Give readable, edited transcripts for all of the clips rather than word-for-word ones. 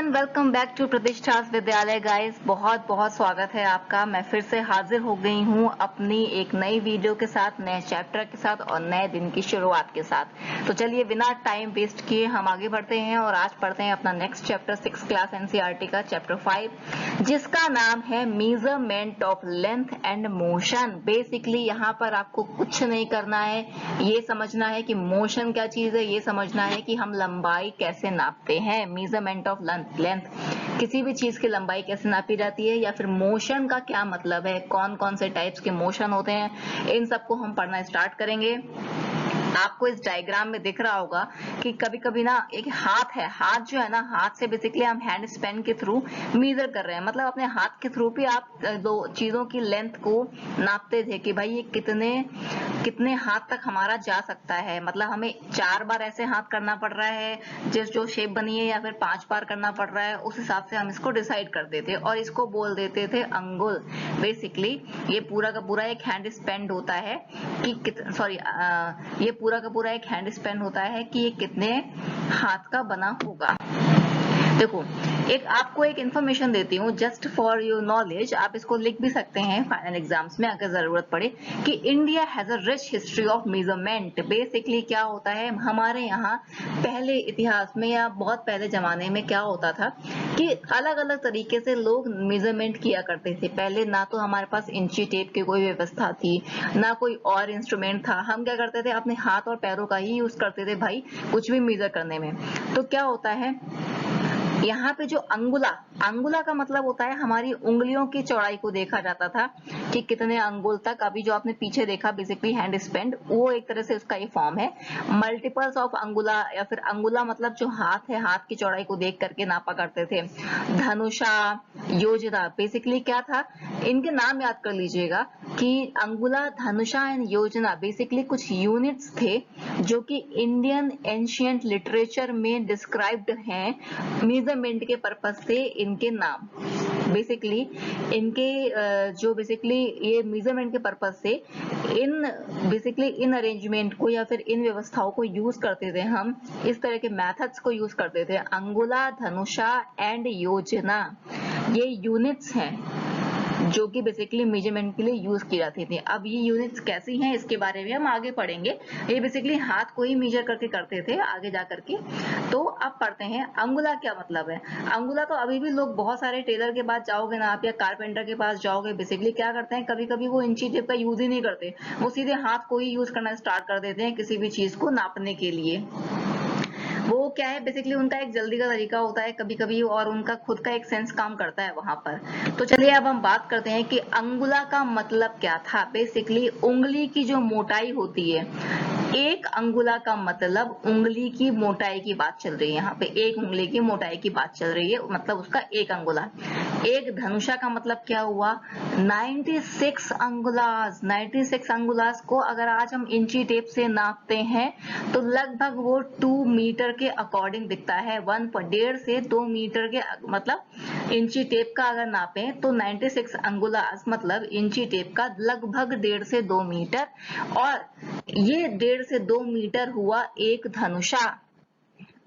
Everyone, welcome back to प्रतिष्ठास विद्यालय guys. बहुत बहुत स्वागत है आपका। मैं फिर से हाजिर हो गई हूँ अपनी एक नई वीडियो के साथ, नए चैप्टर के साथ और नए दिन की शुरुआत के साथ। तो चलिए बिना टाइम वेस्ट किए हम आगे बढ़ते हैं और आज पढ़ते हैं अपना नेक्स्ट चैप्टर 6 क्लास एनसीईआरटी का चैप्टर 5, जिसका नाम है measurement of length and motion. Basically यहाँ पर आपको कुछ नहीं करना है, ये समझना है कि मोशन क्या चीज है, ये समझना है कि हम लंबाई कैसे नापते हैं। मेजरमेंट ऑफ लेंथ, किसी भी चीज की लंबाई कैसे नापी जाती है, या फिर मोशन का क्या मतलब है, कौन कौन से टाइप्स के मोशन होते हैं, इन सबको हम पढ़ना स्टार्ट करेंगे। आपको इस डायग्राम में दिख रहा होगा कि कभी कभी ना एक हाथ है, हाथ जो है ना, हाथ से बेसिकली हम हैंड स्पेन के थ्रू मेजर कर रहे हैं। मतलब अपने हाथ के थ्रू भी आप दो चीजों की लेंथ को नापते थे कि भाई ये कितने कितने हाथ तक हमारा जा सकता है। मतलब हमें 4 बार ऐसे हाथ करना पड़ रहा है जिस जो शेप बनी है, या फिर 5 बार करना पड़ रहा है, उस हिसाब से हम इसको डिसाइड करते थे और इसको बोल देते थे अंगुल। बेसिकली ये पूरा का पूरा एक हैंड स्पेन होता है कि सॉरी ये पूरा का पूरा एक हैंड स्पेन होता है कि ये कितने हाथ का बना होगा। देखो, आपको एक इन्फॉर्मेशन देती हूँ जस्ट फॉर योर नॉलेज, आप इसको लिख भी सकते हैं फाइनल एग्जाम्स में अगर जरूरत पड़े, कि India has a rich history of measurement. Basically क्या होता है, हमारे यहाँ पहले इतिहास में या बहुत पहले जमाने में क्या होता था कि अलग अलग तरीके से लोग मेजरमेंट किया करते थे। पहले ना तो हमारे पास इंची टेप की कोई व्यवस्था थी, ना कोई और इंस्ट्रूमेंट था। हम क्या करते थे, अपने हाथ और पैरों का ही यूज करते थे भाई कुछ भी मेजर करने में। तो क्या होता है, यहाँ पे जो अंगुला का मतलब होता है हमारी उंगलियों की चौड़ाई को देखा जाता था कि कितने अंगुल तक। अभी जो आपने पीछे देखा बेसिकली हैंड स्पेन, वो एक तरह से उसका ही फॉर्म है। मल्टीपल्स ऑफ अंगुला, या फिर अंगुला मतलब जो हाथ है, हाथ की चौड़ाई को देख करके नापा करते थे। धनुषा, योजना, बेसिकली क्या था, इनके नाम याद कर लीजिएगा कि अंगुला, धनुषा एंड योजना बेसिकली कुछ यूनिट्स थे जो कि इंडियन एंशिएंट लिटरेचर में डिस्क्राइब्ड हैं मेजरमेंट के पर्पस से। इनके नाम बेसिकली इनके जो बेसिकली ये मेजरमेंट के पर्पस से इन अरेंजमेंट को या फिर इन व्यवस्थाओं को यूज करते थे हम, इस तरह के मेथड्स को यूज करते थे। अंगुला, धनुषा एंड योजना ये यूनिट्स हैं जो कि बेसिकली मेजरमेंट के लिए यूज की जाती थी। अब ये यूनिट्स कैसी हैं इसके बारे में हम आगे पढ़ेंगे। ये बेसिकली हाथ को ही मेजर करके करते थे आगे जा करके। तो अब पढ़ते हैं अंगुला क्या मतलब है। अंगुला तो अभी भी लोग, बहुत सारे टेलर के पास जाओगे ना आप, या कारपेंटर के पास जाओगे, बेसिकली क्या करते हैं, कभी कभी वो इंची टेप का यूज ही नहीं करते, वो सीधे हाथ को ही यूज करना स्टार्ट कर देते हैं किसी भी चीज को नापने के लिए। वो क्या है, बेसिकली उनका एक जल्दी का तरीका होता है कभी कभी, और उनका खुद का एक सेंस काम करता है वहां पर। तो चलिए अब हम बात करते हैं कि अंगुला का मतलब क्या था। बेसिकली उंगली की जो मोटाई होती है, एक अंगुला का मतलब उंगली की मोटाई की बात चल रही है। यहाँ पे एक उंगली की मोटाई की बात चल रही है, मतलब उसका एक अंगुला। एक धनुषा का मतलब क्या हुआ, 96 अंगुलास। 96 अंगुलास को अगर आज हम इंची टेप से नापते हैं तो लगभग वो 2 मीटर के अकॉर्डिंग दिखता है। 1.5 से 2 मीटर के, मतलब इंची टेप का अगर नापें तो 96 अंगुलास मतलब इंची टेप का लगभग 1.5 से 2 मीटर। और ये 1.5 से 2 मीटर हुआ एक धनुषा।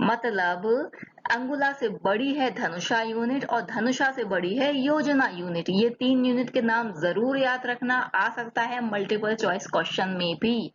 मतलब अंगुला से बड़ी है धनुषा यूनिट और धनुषा से बड़ी है योजना यूनिट। ये 3 यूनिट के नाम जरूर याद रखना, आ सकता है मल्टीपल चॉइस क्वेश्चन में भी।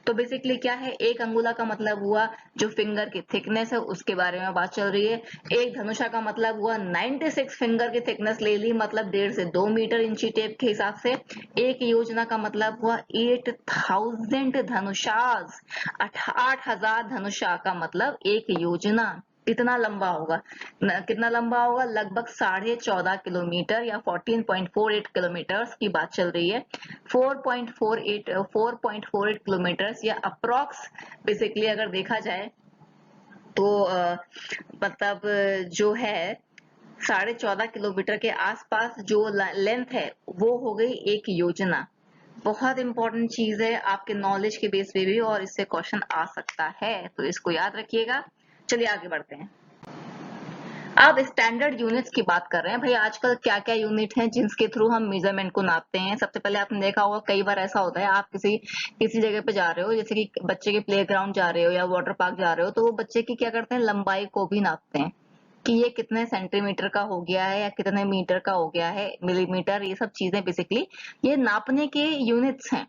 तो बेसिकली क्या है, एक अंगुला का मतलब हुआ जो फिंगर की थिकनेस है उसके बारे में बात चल रही है। एक धनुषा का मतलब हुआ 96 फिंगर की थिकनेस ले ली, मतलब 1.5 से 2 मीटर इंची टेप के हिसाब से। एक योजना का मतलब हुआ 8000 धनुषास। 8,000 धनुषा का मतलब एक योजना। कितना लंबा होगा, कितना लंबा होगा, लगभग 14.5 किलोमीटर या 14.48 किलोमीटर की बात चल रही है। 4.48 किलोमीटर या अप्रोक्स बेसिकली अगर देखा जाए तो मतलब जो है 14.5 किलोमीटर के आसपास जो लेंथ है वो हो गई एक योजना। बहुत इंपॉर्टेंट चीज है आपके नॉलेज के बेस पे भी, और इससे क्वेश्चन आ सकता है, तो इसको याद रखिएगा। चलिए आगे बढ़ते हैं। अब स्टैंडर्ड यूनिट्स की बात कर रहे हैं। भाई आजकल क्या क्या यूनिट हैं जिसके थ्रू हम मेजरमेंट को नापते हैं। सबसे पहले आपने देखा होगा, कई बार ऐसा होता है आप किसी जगह पे जा रहे हो, जैसे कि बच्चे के प्ले ग्राउंड जा रहे हो या वाटर पार्क जा रहे हो, तो वो बच्चे की क्या करते हैं, लंबाई को भी नापते हैं। कि ये कितने सेंटीमीटर का हो गया है या कितने मीटर का हो गया है, मिलीमीटर, ये सब चीजें बेसिकली ये नापने के यूनिट्स हैं।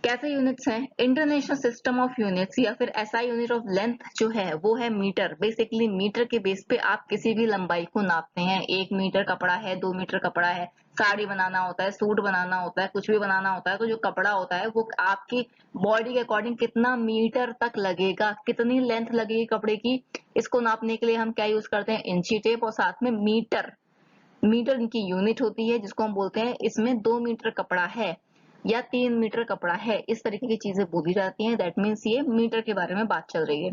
कैसे यूनिट्स हैं? इंटरनेशनल सिस्टम ऑफ यूनिट्स या फिर एसआई यूनिट ऑफ लेंथ जो है वो है मीटर। बेसिकली मीटर के बेस पे आप किसी भी लंबाई को नापते हैं। 1 मीटर कपड़ा है, 2 मीटर कपड़ा है, साड़ी बनाना होता है, सूट बनाना होता है, कुछ भी बनाना होता है, तो जो कपड़ा होता है वो आपकी बॉडी के अकॉर्डिंग कितना मीटर तक लगेगा, कितनी लेंथ लगेगी कपड़े की, इसको नापने के लिए हम क्या यूज करते हैं? इंची टेप और साथ में मीटर। मीटर इनकी यूनिट होती है जिसको हम बोलते हैं इसमें 2 मीटर कपड़ा है या 3 मीटर कपड़ा है, इस तरीके की चीजें बोली जाती हैं। दैट मीन्स ये मीटर के बारे में बात चल रही है।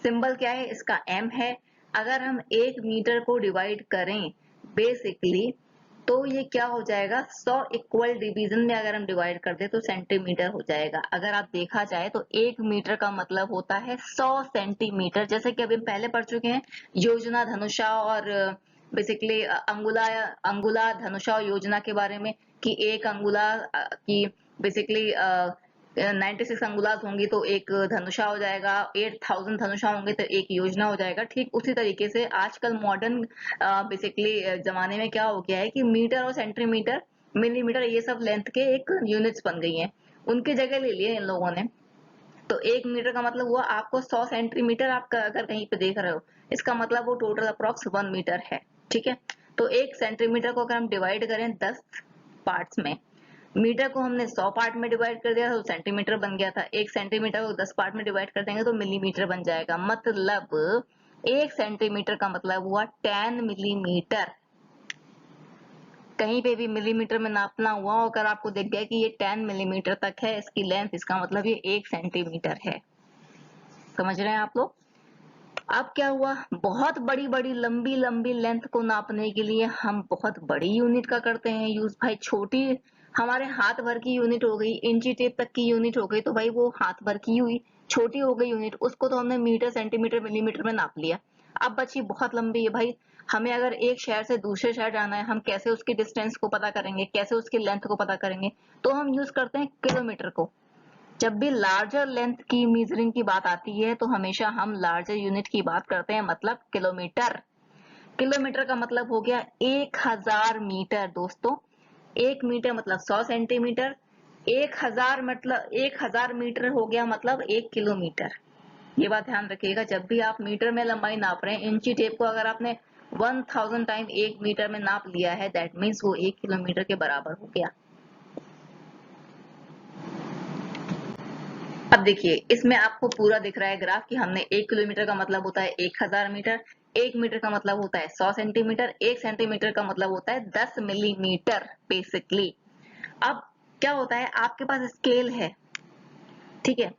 सिंबल क्या है इसका? एम है। अगर हम 1 मीटर को डिवाइड करें बेसिकली तो ये क्या हो जाएगा? 100 इक्वल डिवीजन में अगर हम डिवाइड कर दे तो सेंटीमीटर हो जाएगा। अगर आप देखा जाए तो 1 मीटर का मतलब होता है 100 सेंटीमीटर। जैसे कि अभी हम पहले पढ़ चुके हैं योजना, धनुषा और बेसिकली अंगुला, अंगुला, धनुषा और योजना के बारे में, कि एक अंगुला की बेसिकली 96 अंगुलास होंगी तो एक धनुषा हो जाएगा, 8000 धनुषा होंगे तो एक योजना हो जाएगा। ठीक उसी तरीके से आजकल मॉडर्न बेसिकली जमाने में क्या हो गया है कि मीटर और सेंटीमीटर, मिलीमीटर, ये सब लेंथ के एक यूनिट्स बन गई हैं, उनकी जगह ले लिए इन लोगों ने। तो 1 मीटर का मतलब हुआ आपको 100 सेंटीमीटर आप अगर कहीं पे देख रहे हो, इसका मतलब वो टोटल अप्रोक्स 1 मीटर है। ठीक है, तो 1 सेंटीमीटर को अगर हम डिवाइड करें 10 पार्ट्स में, मीटर को हमने 100 पार्ट में डिवाइड कर दिया तो सेंटीमीटर बन गया था। 1 सेंटीमीटर को 10 पार्ट में डिवाइड कर देंगे तो मिलीमीटर बन जाएगा। मतलब 1 सेंटीमीटर का मतलब हुआ 10 मिलीमीटर। कहीं पे भी मिलीमीटर में नापना हुआ अगर आपको दिख गया कि ये 10 मिलीमीटर तक है इसकी लेंथ, इसका मतलब ये 1 सेंटीमीटर है। समझ रहे हैं आप लोग? अब क्या हुआ? बहुत बड़ी बड़ी लंबी लंबी लेंथ को नापने के लिए हम बहुत बड़ी यूनिट का करते हैं यूज। भाई छोटी हमारे हाथ भर की यूनिट हो गई, इंची टेप तक की यूनिट हो गई, तो भाई वो हाथ भर की हुई, छोटी हो गई यूनिट, उसको तो हमने मीटर, सेंटीमीटर, मिलीमीटर में नाप लिया। अब बची बहुत लंबी है भाई, हमें अगर एक शहर से दूसरे शहर जाना है, हम कैसे उसकी डिस्टेंस को पता करेंगे, कैसे उसकी लेंथ को पता करेंगे? तो हम यूज करते हैं किलोमीटर को। जब भी लार्जर लेंथ की मीजरिंग की बात आती है तो हमेशा हम लार्जर यूनिट की बात करते हैं, मतलब किलोमीटर। किलोमीटर का मतलब हो गया 1000 मीटर दोस्तों। 1 मीटर मतलब 100 सेंटीमीटर, 1000 मतलब 1000 मीटर हो गया मतलब 1 किलोमीटर। ये बात ध्यान रखिएगा, जब भी आप मीटर में लंबाई नाप रहे हैं, इंची टेप को अगर आपने 1000 टाइम 1 मीटर में नाप लिया है, दैट मीन्स वो 1 किलोमीटर के बराबर हो गया। अब देखिए इसमें आपको पूरा दिख रहा है ग्राफ कि हमने 1 किलोमीटर का मतलब होता है 1000 मीटर, 1 मीटर का मतलब होता है 100 सेंटीमीटर, 1 सेंटीमीटर का मतलब होता है 10 मिलीमीटर बेसिकली। अब क्या होता है, आपके पास स्केल है, ठीक है,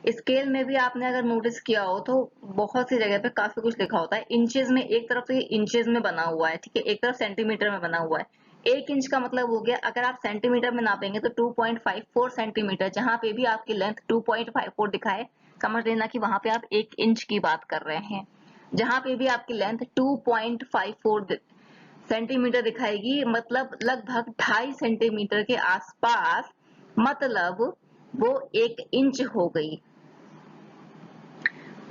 स्केल में भी आपने अगर नोटिस किया हो तो बहुत सी जगह पे काफी कुछ लिखा होता है इंचेस में। एक तरफ तो ये इंचेस में बना हुआ है, ठीक है, एक तरफ सेंटीमीटर में बना हुआ है। 1 इंच का मतलब हो गया, अगर आप सेंटीमीटर में नापेंगे तो 2.54 सेंटीमीटर। जहां पे भी आपकी लेंथ 2.54 दिखाए, समझ लेना कि वहां पे आप 1 इंच की बात कर रहे हैं। जहां पे भी आपकी लेंथ 2.54 सेंटीमीटर दिखाएगी, मतलब लगभग 2.5 सेंटीमीटर के आसपास, मतलब वो 1 इंच हो गई।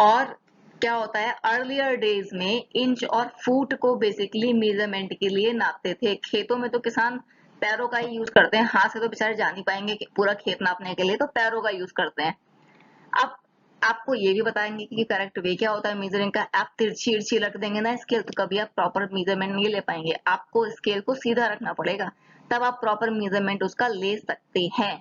और क्या होता है, अर्लियर डेज में इंच और फुट को बेसिकली मेजरमेंट के लिए नापते थे। खेतों में तो किसान पैरों का ही यूज करते हैं, हाथ से तो बेचारे जा नहीं पाएंगे कि पूरा खेत नापने के लिए, तो पैरों का यूज करते हैं। अब आपको ये भी बताएंगे कि करेक्ट वे क्या होता है मेजरिंग का। आप तिरछी इर्छी रख देंगे ना स्केल तो कभी आप प्रॉपर मेजरमेंट नहीं ले पाएंगे। आपको स्केल को सीधा रखना पड़ेगा, तब आप प्रॉपर मेजरमेंट उसका ले सकते हैं।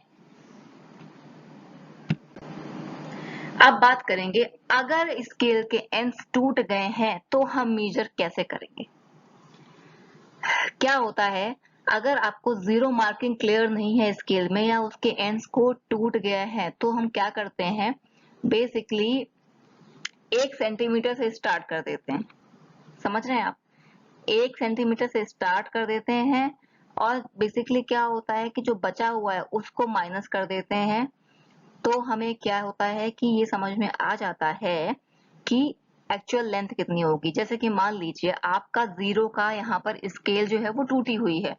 अब बात करेंगे, अगर स्केल के एंड्स टूट गए हैं तो हम मेजर कैसे करेंगे? क्या होता है, अगर आपको जीरो मार्किंग क्लियर नहीं है स्केल में या उसके एंड्स को टूट गया है तो हम क्या करते हैं, बेसिकली 1 सेंटीमीटर से स्टार्ट कर देते हैं। समझ रहे हैं आप? 1 सेंटीमीटर से स्टार्ट कर देते हैं और बेसिकली क्या होता है कि जो बचा हुआ है उसको माइनस कर देते हैं। तो हमें क्या होता है कि ये समझ में आ जाता है कि एक्चुअल लेंथ कितनी होगी। जैसे कि मान लीजिए आपका जीरो का यहाँ पर स्केल जो है वो टूटी हुई है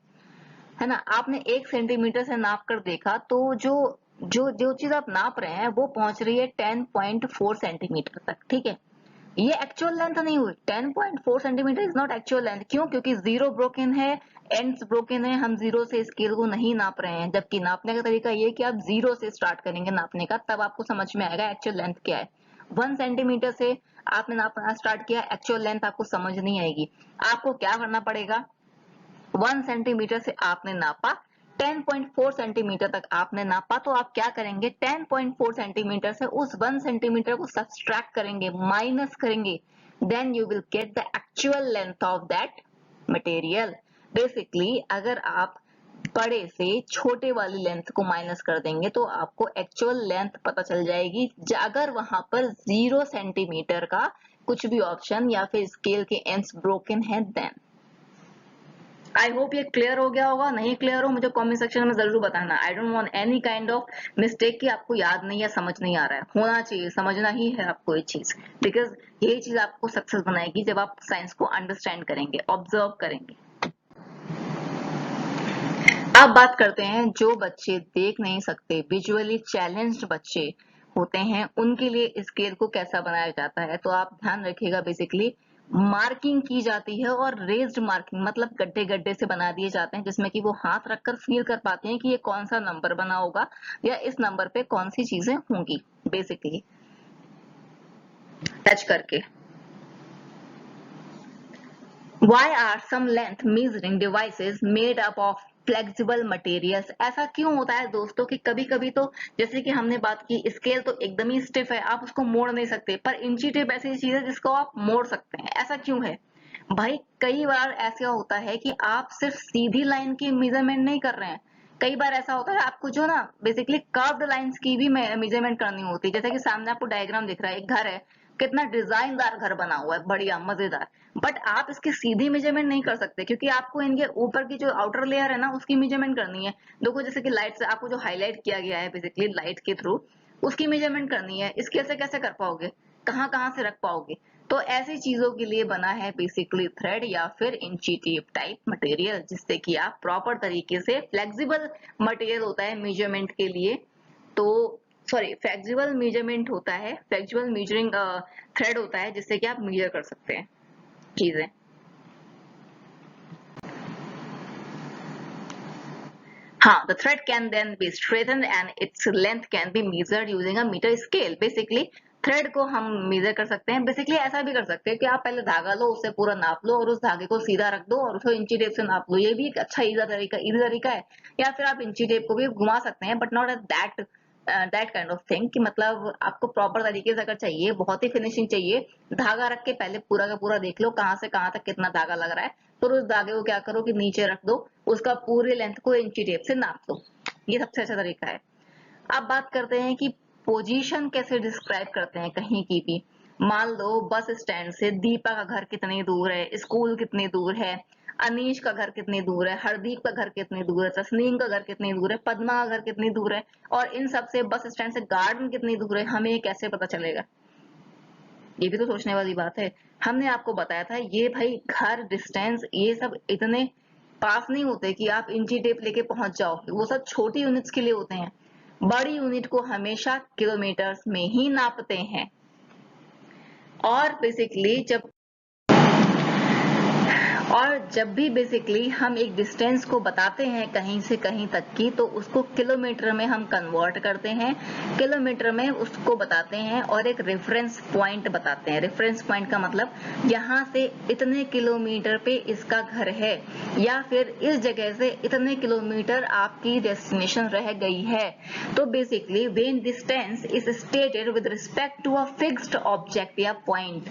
ना, आपने 1 सेंटीमीटर से नाप कर देखा तो जो जो जो चीज आप नाप रहे हैं वो पहुंच रही है 10.4 सेंटीमीटर तक, ठीक है। ये एक्चुअल लेंथ नहीं हुई। 10.4 centimetre is not actual length. क्यों? क्योंकि जीरो ब्रोकन है, एंड्स ब्रोकन है, हम जीरो से स्केल को नहीं नाप रहे हैं। जबकि नापने का तरीका ये कि आप जीरो से स्टार्ट करेंगे नापने का, तब आपको समझ में आएगा एक्चुअल लेंथ क्या है। 1 सेंटीमीटर से आपने नापना स्टार्ट किया, एक्चुअल लेंथ आपको समझ नहीं आएगी। आपको क्या करना पड़ेगा? 1 सेंटीमीटर से आपने नापा, 10.4 सेंटीमीटर तक आपने नापा, तो आप क्या करेंगे? 10.4 सेंटीमीटर से उस 1 सेंटीमीटर को सब्सट्रैक्ट करेंगे, माइनस करेंगे, then you will get the actual length of that material. Basically अगर आप बड़े से छोटे वाली लेंथ को माइनस कर देंगे तो आपको एक्चुअल लेंथ पता चल जाएगी, अगर वहां पर 0 सेंटीमीटर का कुछ भी ऑप्शन या फिर स्केल के एंड्स ब्रोकन है देन। आई होप ये क्लियर हो गया होगा। नहीं क्लियर हो मुझे कमेंट सेक्शन में जरूर बताना। I don't want any kind of mistake कि आपको याद नहीं या समझ नहीं आ रहा है। होना चाहिए, समझना ही है आपको ये चीज, बिकॉज ये चीज आपको सक्सेस बनाएगी जब आप साइंस को अंडरस्टैंड करेंगे, ऑब्जर्व करेंगे। अब बात करते हैं जो बच्चे देख नहीं सकते, विजुअली चैलेंज्ड बच्चे होते हैं, उनके लिए स्केल को कैसा बनाया जाता है। तो आप ध्यान रखिएगा, बेसिकली मार्किंग की जाती है, और रेज्ड मार्किंग मतलब गड्ढे गड्ढे से बना दिए जाते हैं, जिसमें कि वो हाथ रखकर फील कर पाते हैं कि ये कौन सा नंबर बना होगा या इस नंबर पे कौन सी चीजें होंगी, बेसिकली टच करके। Why are some length measuring devices made up of flexible materials? ऐसा क्यों होता है दोस्तों कि कभी कभी तो, जैसे कि हमने बात की, स्केल तो एकदम ही स्टिफ है, आप उसको मोड़ नहीं सकते, पर इंची टेप ऐसी चीज है जिसको आप मोड़ सकते हैं। ऐसा क्यों है भाई? कई बार ऐसा होता है कि आप सिर्फ सीधी लाइन की मेजरमेंट नहीं कर रहे हैं, कई बार ऐसा होता है आपको जो ना बेसिकली कर्व्ड लाइंस की भी मेजरमेंट करनी होती है। जैसे कि सामने आपको डायग्राम दिख रहा है, एक घर है, कितना डिजाइनदार घर बना हुआ है, बढ़िया मजेदार, बट आप इसकी सीधी मेजरमेंट नहीं कर सकते, क्योंकि आपको इनके ऊपर की जो आउटर लेयर है ना उसकी मेजरमेंट करनी है। देखो जैसे कि लाइट से आपको जो हाईलाइट किया गया है बेसिकली लाइट के थ्रू, उसकी मेजरमेंट करनी है। इसके ऐसे कैसे कर पाओगे? कहाँ कहाँ से रख पाओगे? तो ऐसी चीजों के लिए बना है बेसिकली थ्रेड या फिर इंची टेप टाइप मटेरियल, जिससे कि आप प्रॉपर तरीके से, फ्लेक्सिबल मटेरियल होता है मेजरमेंट के लिए, तो सॉरी फ्लेक्सिबल मेजरमेंट होता है, फ्लेक्सिबल मेजरिंग थ्रेड होता है, जिससे कि आप मेजर कर सकते हैं चीजें। हाँ, the thread can then be straightened and its length can be measured using a meter scale. Basically, thread को हम मेजर कर सकते हैं। बेसिकली ऐसा भी कर सकते हैं कि आप पहले धागा लो, उससे पूरा नाप लो और उस धागे को सीधा रख दो और उसको इंची टेप से नाप लो। ये भी एक अच्छा इजी तरीका है। या फिर आप इंची टेप को भी घुमा सकते हैं, but not at that kind of thing, कि मतलब आपको प्रॉपर तरीके से अगर चाहिए, बहुत ही फिनिशिंग चाहिए, धागा रख के पहले पूरा का पूरा देख लो कहाँ से कहाँ तक कितना धागा लग रहा है, फिर उस धागे को क्या करो कि नीचे रख दो, उसका पूरे लेंथ को इंची टेप से नाप दो। ये सबसे अच्छा तरीका है। अब बात करते हैं कि पोजीशन कैसे डिस्क्राइब करते हैं कहीं की भी। मान लो बस स्टैंड से दीपा का घर कितनी दूर है, स्कूल कितनी दूर है, अनीश का घर कितनी दूर है, हरदीप का घर कितनी दूर है, तस्नीम का घर कितनी दूर है, पद्मा का घर कितनी दूर है, और इन सब से बस स्टैंड से गार्डन कितनी दूर है, हमें ये कैसे पता चलेगा? ये भी तो सोचने वाली बात है। हमने आपको बताया था ये भाई घर, डिस्टेंस, ये सब इतने पास नहीं होते कि आप इंची टेप लेके पहुंच जाओ, वो सब छोटी यूनिट्स के लिए होते हैं। बड़ी यूनिट को हमेशा किलोमीटर्स में ही नापते हैं। और बेसिकली जब भी बेसिकली हम एक डिस्टेंस को बताते हैं कहीं से कहीं तक की, तो उसको किलोमीटर में हम कन्वर्ट करते हैं, किलोमीटर में उसको बताते हैं और एक रेफरेंस पॉइंट बताते हैं। रेफरेंस पॉइंट का मतलब यहाँ से इतने किलोमीटर पे इसका घर है, या फिर इस जगह से इतने किलोमीटर आपकी डेस्टिनेशन रह गई है। तो basically when distance is stated with respect to a fixed object या पॉइंट,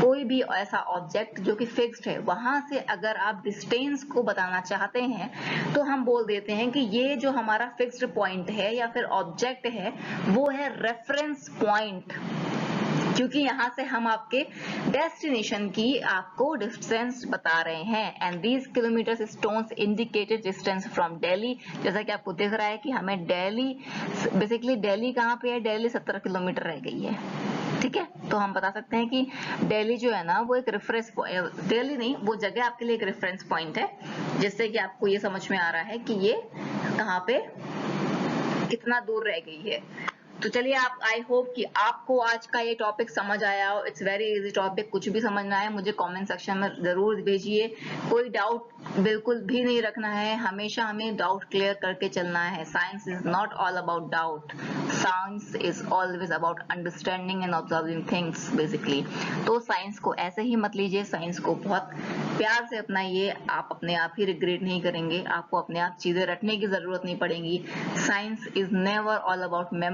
कोई भी ऐसा ऑब्जेक्ट जो कि फिक्स्ड है, वहां से अगर आप डिस्टेंस को बताना चाहते हैं तो हम बोल देते हैं कि ये जो हमारा फिक्स्ड पॉइंट है या फिर ऑब्जेक्ट है वो है रेफरेंस पॉइंट, क्योंकि यहाँ से हम आपके डेस्टिनेशन की आपको डिस्टेंस बता रहे हैं। And these kilometres stones indicated distance from Delhi. जैसा कि आपको दिख रहा है कि हमें दिल्ली, बेसिकली दिल्ली कहाँ पे है, दिल्ली 17 किलोमीटर रह गई है, ठीक है। तो हम बता सकते हैं कि दिल्ली जो है ना वो एक रेफरेंस, दिल्ली नहीं, वो जगह आपके लिए एक रेफरेंस पॉइंट है, जिससे कि आपको ये समझ में आ रहा है कि ये कहाँ पे कितना दूर रह गई है। तो चलिए, आप आई होप कि आपको आज का ये टॉपिक समझ आया हो। इट्स वेरी इजी टॉपिक, कुछ भी समझना है मुझे कमेंट सेक्शन में जरूर भेजिए। कोई डाउट बिल्कुल भी नहीं रखना है, हमेशा हमें डाउट क्लियर करके चलना है। Science is not all about doubt, science is always about understanding and observing things basically. तो साइंस को ऐसे ही मत लीजिए, साइंस को बहुत प्यार से अपनाइए, आप अपने आप ही रिग्रेट नहीं करेंगे, आपको अपने आप चीजें रटने की जरूरत नहीं पड़ेगी। Science is never all about memorise